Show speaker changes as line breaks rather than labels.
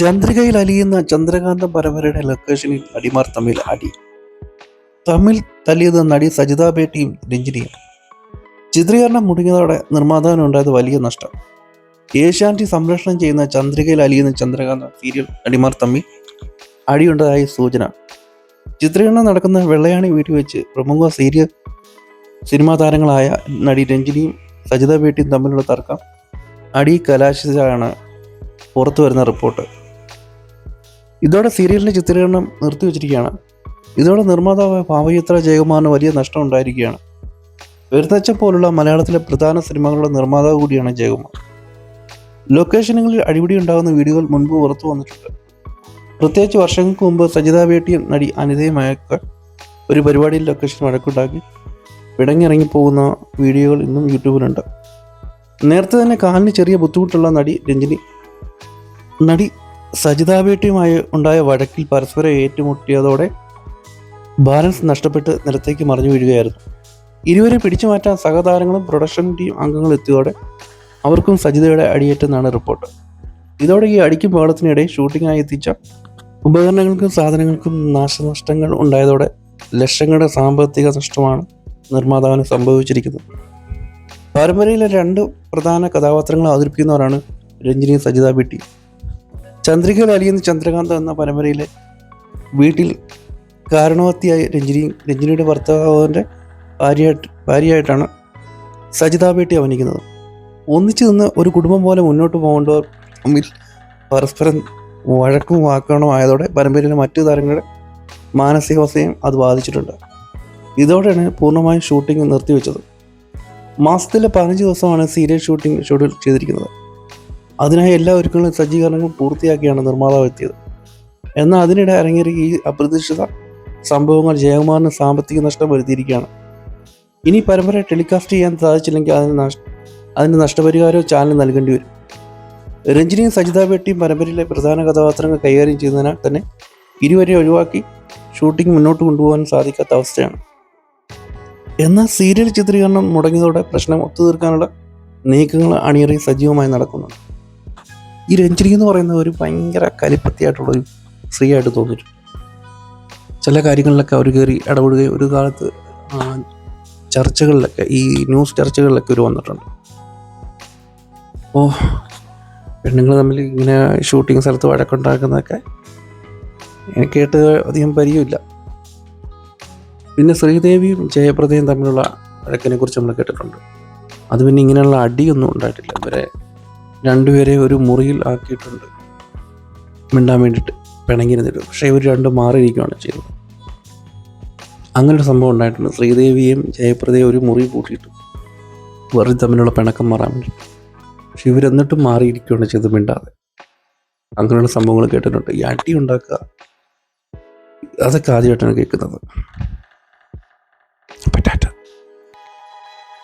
ചന്ദ്രികയിൽ അലിയുന്ന ചന്ദ്രകാന്തം പരമ്പരയുടെ ലൊക്കേഷനിൽ നടിമാർ തമ്മിൽ തല്ലിയത് നടി സജിത ബേട്ടിയും രഞ്ജിനിയും. ചിത്രീകരണം മുടങ്ങിയതോടെ നിർമ്മാതാവിനുണ്ടായത് വലിയ നഷ്ടം. ഏഷ്യാനെറ്റ് സംപ്രേഷണം ചെയ്യുന്ന ചന്ദ്രികയിൽ അലിയുന്ന ചന്ദ്രകാന്തം സീരിയൽ നടിമാർ തമ്മിൽ അടിയുണ്ടതായി സൂചന. ചിത്രീകരണം നടക്കുന്ന വെള്ളയാണി വീട്ടിൽ വെച്ച് പ്രമുഖ സിനിമാ താരങ്ങളായ നടി രഞ്ജിനിയും സജിത ബേട്ടിയും തമ്മിലുള്ള തർക്കം അടി കലാശിച്ചാണ് പുറത്തു വരുന്ന റിപ്പോർട്ട്. ഇതോടെ സീരിയലിന്റെ ചിത്രീകരണം നിർത്തിവെച്ചിരിക്കുകയാണ്. ഇതോടെ നിർമ്മാതാവായ ഭാവചിത്ര ജയകുമാറിന് വലിയ നഷ്ടം ഉണ്ടായിരിക്കുകയാണ്. വെറുതച്ച പോലുള്ള മലയാളത്തിലെ പ്രധാന സിനിമകളുടെ നിർമ്മാതാവ് കൂടിയാണ് ജയകുമാർ. ലൊക്കേഷനുകളിൽ അടിപിടി ഉണ്ടാകുന്ന വീഡിയോകൾ മുൻപ് പുറത്തു വന്നിട്ടുണ്ട്. പ്രത്യേകിച്ച് വർഷങ്ങൾക്ക് മുമ്പ് സജിത ബേട്ടിയും നടി അനിതയുമായൊക്കെ ഒരു പരിപാടിയിൽ ലൊക്കേഷൻ വഴക്കുണ്ടാക്കി പിടങ്ങിറങ്ങിപ്പോകുന്ന വീഡിയോകൾ ഇന്നും യൂട്യൂബിലുണ്ട്. നേരത്തെ തന്നെ കാലിന് ചെറിയ ബുദ്ധിമുട്ടുള്ള നടി സജിത ബേട്ടിയുമായി ഉണ്ടായ വഴക്കിൽ പരസ്പരം ഏറ്റുമുട്ടിയതോടെ ബാലൻസ് നഷ്ടപ്പെട്ട് നിലത്തേക്ക് മറിഞ്ഞു വീഴുകയായിരുന്നു. ഇരുവരെ പിടിച്ചു മാറ്റാൻ സഹതാരങ്ങളും പ്രൊഡക്ഷൻ ടീം അംഗങ്ങളും എത്തിയതോടെ അവർക്കും സജിതയുടെ അടിയേറ്റെന്നാണ് റിപ്പോർട്ട്. ഇതോടെ ഈ അടിക്കും ബഹളത്തിനിടെ ഷൂട്ടിംഗായി എത്തിച്ച ഉപകരണങ്ങൾക്കും സാധനങ്ങൾക്കും നാശനഷ്ടങ്ങൾ ഉണ്ടായതോടെ ലക്ഷങ്ങളുടെ സാമ്പത്തിക നഷ്ടമാണ് നിർമ്മാതാവിന് സംഭവിച്ചിരിക്കുന്നത്. പരമ്പരയിലെ 2 പ്രധാന കഥാപാത്രങ്ങൾ അവതരിപ്പിക്കുന്നവരാണ് രഞ്ജിനിയും സജിത ബേട്ടി. ചന്ദ്രികയിൽ അലിയുന്ന ചന്ദ്രകാന്തം എന്ന പരമ്പരയിലെ വീട്ടിൽ കാരണവത്തിയായി രഞ്ജിനിയുടെ ഭർത്താവിൻ്റെ ഭാര്യയായിട്ടാണ് സജിത ബേട്ടി അഭിനയിക്കുന്നത്. ഒന്നിച്ചു നിന്ന് ഒരു കുടുംബം പോലെ മുന്നോട്ട് പോകേണ്ടവർ തമ്മിൽ പരസ്പരം വഴക്കും വാക്കണോ ആയതോടെ പരമ്പരയിലെ മറ്റു താരങ്ങളുടെ മാനസികാവസ്ഥയും അത് ബാധിച്ചിട്ടുണ്ട്. ഇതോടെയാണ് പൂർണ്ണമായും ഷൂട്ടിംഗ് നിർത്തിവെച്ചത്. മാസത്തിലെ 15 ദിവസമാണ് സീരിയൽ ഷൂട്ടിംഗ് ഷെഡ്യൂൾ ചെയ്തിരിക്കുന്നത്. അതിനായി എല്ലാ ഒരുക്കങ്ങളും സജ്ജീകരണങ്ങളും പൂർത്തിയാക്കിയാണ് നിർമ്മാതാവ് എത്തിയത്. എന്നാൽ അതിനിടെ അരങ്ങേറിയ ഈ അപ്രതീക്ഷിത സംഭവങ്ങൾ ജയകുമാറിന് സാമ്പത്തിക നഷ്ടം വരുത്തിയിരിക്കുകയാണ്. ഇനി പരമ്പര ടെലികാസ്റ്റ് ചെയ്യാൻ സാധിച്ചില്ലെങ്കിൽ അതിന് നഷ്ടപരിഹാരവും ചാനൽ നൽകേണ്ടി വരും. രഞ്ജിനിയും സജിത ബേട്ടിയും പരമ്പരയിലെ പ്രധാന കഥാപാത്രങ്ങൾ കൈകാര്യം ചെയ്യുന്നതിനാൽ തന്നെ ഇരുവരെ ഒഴിവാക്കി ഷൂട്ടിംഗ് മുന്നോട്ട് കൊണ്ടുപോകാൻ സാധിക്കാത്ത അവസ്ഥയാണ്. എന്നാൽ സീരിയൽ ചിത്രീകരണം മുടങ്ങിയതോടെ പ്രശ്നം ഒത്തുതീർക്കാനുള്ള നീക്കങ്ങൾ അണിയറി സജീവമായി നടക്കുന്നുണ്ട്. ഈ രഞ്ജിനി എന്ന് പറയുന്ന ഒരു ഭയങ്കര കലിപ്പത്തിയായിട്ടുള്ളൊരു സ്ത്രീയായിട്ട് തോന്നിയിട്ടുണ്ട്. ചില കാര്യങ്ങളിലൊക്കെ അവർ കയറി ഇടപെടുകയും ഒരു കാലത്ത് ചർച്ചകളിലൊക്കെ ഈ ന്യൂസ് ചർച്ചകളിലൊക്കെ ഒരു വന്നിട്ടുണ്ട്. അപ്പോൾ പെണ്ണുങ്ങൾ തമ്മിൽ ഇങ്ങനെ ഷൂട്ടിംഗ് സ്ഥലത്ത് വഴക്കുണ്ടാക്കുന്നതൊക്കെ എനിക്ക് കേട്ട് അധികം പരിചയമില്ല. പിന്നെ ശ്രീദേവിയും ജയപ്രദയും തമ്മിലുള്ള വഴക്കിനെ കുറിച്ച് നമ്മൾ കേട്ടിട്ടുണ്ട്. അത് പിന്നെ ഇങ്ങനെയുള്ള അടിയൊന്നും ഉണ്ടായിട്ടില്ല. ഇവരെ രണ്ടുപേരെ ഒരു മുറിയിൽ ആക്കിയിട്ടുണ്ട് മിണ്ടാൻ വേണ്ടിയിട്ട് പിണങ്ങിയിരുന്നിട്ട്. പക്ഷേ ഇവർ രണ്ടും മാറിയിരിക്കുകയാണ് ചെയ്തത്. അങ്ങനൊരു സംഭവം ഉണ്ടായിട്ടുണ്ട്. ശ്രീദേവിയും ജയപ്രദയും ഒരു മുറി കൂട്ടിയിട്ട് വെറുതെ തമ്മിലുള്ള പിണക്കം മാറാൻ വേണ്ടി. പക്ഷെ ഇവരെന്നിട്ടും മാറിയിരിക്കുകയാണ് ചെയ്ത് മിണ്ടാതെ. അങ്ങനെയുള്ള സംഭവങ്ങൾ കേട്ടിട്ടുണ്ട്. ഈ അടി ഉണ്ടാക്കുക അതൊക്കെ ആദ്യമായിട്ടാണ് കേൾക്കുന്നത്.